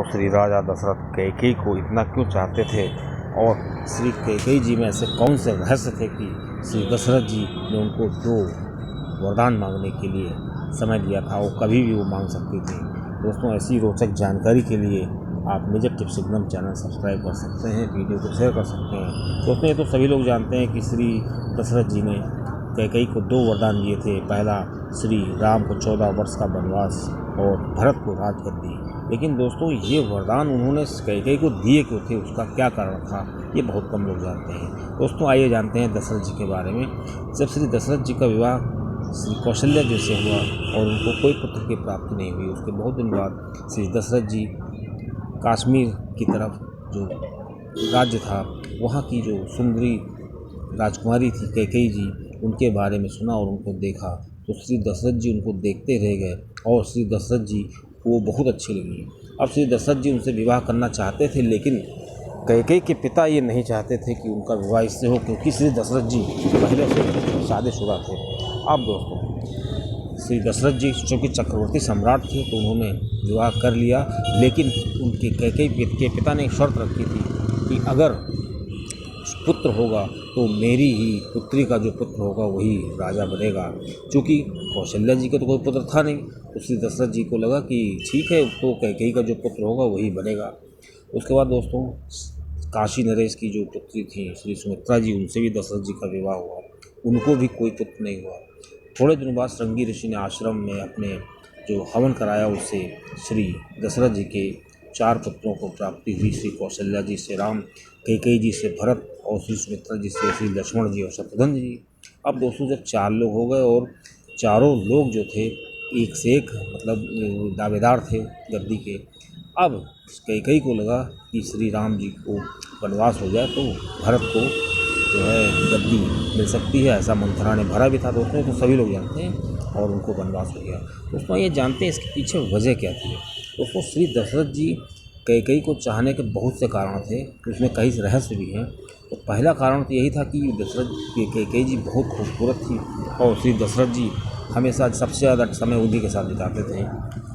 दोस्तों श्री राजा दशरथ कैकेयी को इतना क्यों चाहते थे और श्री कैकेयी जी में ऐसे कौन से रहस्य थे कि श्री दशरथ जी ने उनको 2 वरदान मांगने के लिए समय दिया था और कभी भी वो मांग सकती थी। दोस्तों ऐसी रोचक जानकारी के लिए आप मेजर टिप्स एकदम चैनल सब्सक्राइब कर सकते हैं, वीडियो को शेयर कर सकते हैं। दोस्तों ये तो सभी लोग जानते हैं कि श्री दशरथ जी ने कैकेयी को 2 वरदान दिए थे। पहला श्री राम को 14 वर्ष का वनवास और भरत को राजगद्दी। लेकिन दोस्तों ये वरदान उन्होंने कैकेयी को दिए क्यों थे, उसका क्या कारण था, ये बहुत कम लोग जानते हैं। दोस्तों आइए जानते हैं दशरथ जी के बारे में। जब श्री दशरथ जी का विवाह श्री कौशल्या जी से हुआ और उनको कोई पुत्र की प्राप्ति नहीं हुई, उसके बहुत दिन बाद श्री दशरथ जी कश्मीर की तरफ जो राज्य था वहाँ की जो सुंदरी राजकुमारी थी कैकेयी जी, उनके बारे में सुना और उनको देखा तो श्री दशरथ जी उनको देखते रह गए और श्री दशरथ जी को वो बहुत अच्छी लगी। अब श्री दशरथ जी उनसे विवाह करना चाहते थे, लेकिन कैकेयी के पिता ये नहीं चाहते थे कि उनका विवाह इससे हो, क्योंकि श्री दशरथ जी पहले से शादीशुदा थे। अब दोस्तों श्री दशरथ जी चूँकि चक्रवर्ती सम्राट थे तो उन्होंने विवाह कर लिया, लेकिन उनके कैकेयी के पिता ने एक शर्त रखी थी कि अगर पुत्र होगा तो मेरी ही पुत्री का जो पुत्र होगा वही राजा बनेगा। चूँकि कौशल्या जी का तो कोई पुत्र था नहीं, तो श्री दशरथ जी को लगा कि ठीक है, तो कैकेयी का जो पुत्र होगा वही बनेगा। उसके बाद दोस्तों काशी नरेश की जो पुत्री थी श्री सुमित्रा जी, उनसे भी दशरथ जी का विवाह हुआ, उनको भी कोई पुत्र नहीं हुआ। थोड़े दिनों बाद श्रृंगी ऋषि ने आश्रम में अपने जो हवन कराया उससे श्री दशरथ जी के 4 पुत्रों को प्राप्ति हुई। श्री कौशल्या जी से राम, कैकेयी जी से भरत और श्री सुमित्रा जी से श्री लक्ष्मण जी और शत्रुघ्न जी। अब दोस्तों जब 4 लोग हो गए और चारों लोग जो थे एक से एक मतलब दावेदार थे गद्दी के। अब कैकेयी को लगा कि श्री राम जी को वनवास हो जाए तो भरत को जो है गद्दी मिल सकती है, ऐसा मंथरा ने भरा भी था। दोस्तों तो सभी लोग जानते हैं और उनको वनवास हो गया। दोस्तों ये जानते हैं इसके पीछे वजह क्या थी। दोस्तों श्री दशरथ जी कैकेयी को चाहने के बहुत से कारण थे, उसमें कई रहस्य भी हैं। तो पहला कारण तो यही था कि कैकेयी जी बहुत खूबसूरत थी और श्री दशरथ जी हमेशा सबसे ज़्यादा समय उन्हीं के साथ बिताते थे।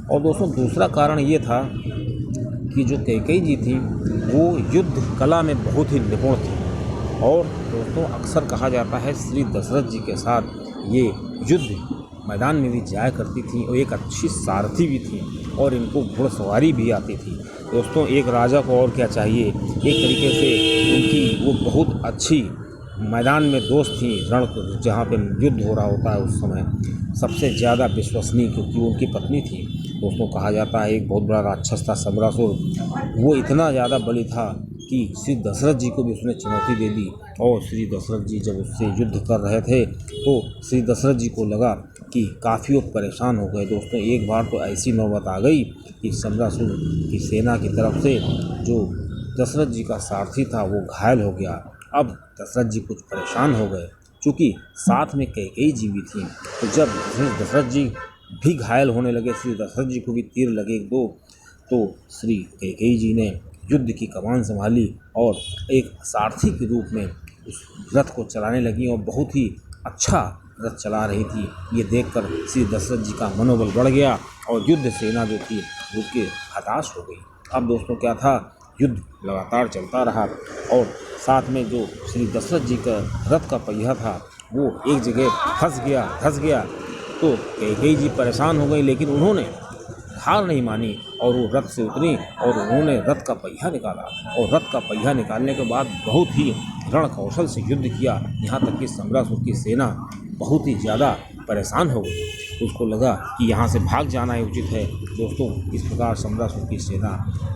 और दोस्तों दूसरा कारण ये था कि जो कैकेयी जी थी वो युद्ध कला में बहुत ही निपुण थी और दोस्तों अक्सर कहा जाता है श्री दशरथ जी के साथ ये युद्ध मैदान में भी जाया करती थी और एक अच्छी सारथी भी थी और इनको घुड़सवारी भी आती थी। दोस्तों एक राजा को और क्या चाहिए, एक तरीके से उनकी वो बहुत अच्छी मैदान में दोस्त थी। रण जहाँ पे युद्ध हो रहा होता है उस समय सबसे ज़्यादा विश्वसनीय, क्योंकि वो उनकी पत्नी थी। दोस्तों कहा जाता है एक बहुत बड़ा राक्षस था समरासुर, वो इतना ज़्यादा बली था कि श्री दशरथ जी को भी उसने चुनौती दे दी। और श्री दशरथ जी जब उससे युद्ध कर रहे थे तो श्री दशरथ जी को लगा कि काफ़ी वो परेशान हो गए। दोस्तों एक बार तो ऐसी नौबत आ गई कि समरासुर की सेना की तरफ से जो दशरथ जी का सारथी था वो घायल हो गया। अब दशरथ जी कुछ परेशान हो गए, चूँकि साथ में कैकेयी जी भी थी। तो जब दशरथ जी भी घायल होने लगे, श्री दशरथ जी को भी तीर लगे 2, तो श्री कैकेयी जी ने युद्ध की कमान संभाली और एक सारथी के रूप में उस रथ को चलाने लगी और बहुत ही अच्छा रथ चला रही थी। ये देखकर श्री दशरथ जी का मनोबल बढ़ गया और युद्ध सेना जो थी उसके हताश हो गई। अब दोस्तों क्या था, युद्ध लगातार चलता रहा और साथ में जो श्री दशरथ जी का रथ का पहिया था वो एक जगह धंस गया। तो कैकेयी जी परेशान हो गई, लेकिन उन्होंने हार नहीं मानी और वो रथ से उतरी और उन्होंने रथ का पहिया निकाला और रथ का पहिया निकालने के बाद बहुत ही रण कौशल से युद्ध किया। यहाँ तक कि समरासुर की सेना बहुत ही ज़्यादा परेशान हो गई, उसको लगा कि यहाँ से भाग जाना ही उचित है। दोस्तों इस प्रकार समरासुर की सेना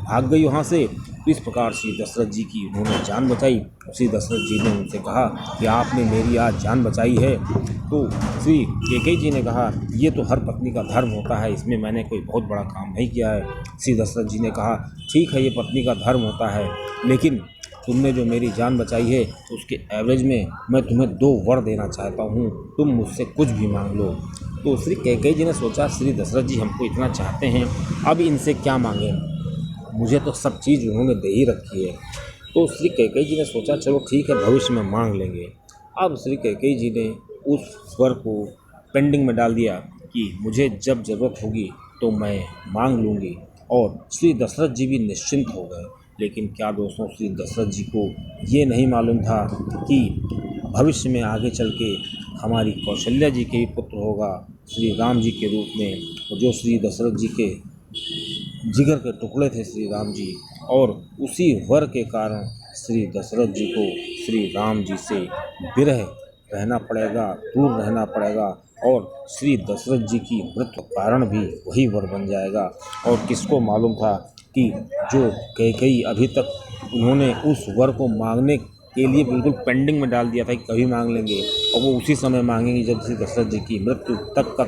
भाग गई वहाँ से। इस प्रकार श्री दशरथ जी की उन्होंने जान बचाई। श्री दशरथ जी ने उनसे कहा कि आपने मेरी आज जान बचाई है। तो श्री कैकेयी जी ने कहा ये तो हर पत्नी का धर्म होता है, इसमें मैंने कोई बहुत बड़ा काम नहीं किया है। श्री दशरथ जी ने कहा ठीक है ये पत्नी का धर्म होता है, लेकिन तुमने जो मेरी जान बचाई है उसके एवरेज में मैं तुम्हें 2 वर देना चाहता हूँ, तुम मुझसे कुछ भी मांग लो। तो श्री कैकेयी जी ने सोचा श्री दशरथ जी हमको इतना चाहते हैं, अब इनसे क्या मांगे, मुझे तो सब चीज़ उन्होंने दे ही रखी है। तो श्री कैकेयी जी ने सोचा चलो ठीक है भविष्य में मांग लेंगे। अब श्री कैकेयी जी ने उस वर को पेंडिंग में डाल दिया कि मुझे जब ज़रूरत होगी तो मैं मांग लूँगी। और श्री दशरथ जी भी निश्चिंत हो गए। लेकिन क्या दोस्तों, श्री दशरथ जी को ये नहीं मालूम था कि भविष्य में आगे चल के हमारी कौशल्या जी के ही पुत्र होगा श्री राम जी के रूप में, जो श्री दशरथ जी के जिगर के टुकड़े थे श्री राम जी, और उसी वर के कारण श्री दशरथ जी को श्री राम जी से विरह रहना पड़ेगा, दूर रहना पड़ेगा, और श्री दशरथ जी की मृत्यु कारण भी वही वर बन जाएगा। और किसको मालूम था कि जो कैकेयी अभी तक उन्होंने उस वर को मांगने के लिए बिल्कुल पेंडिंग में डाल दिया था कि कभी मांग लेंगे, और वो उसी समय मांगेंगे जब श्री दशरथ जी की मृत्यु तक का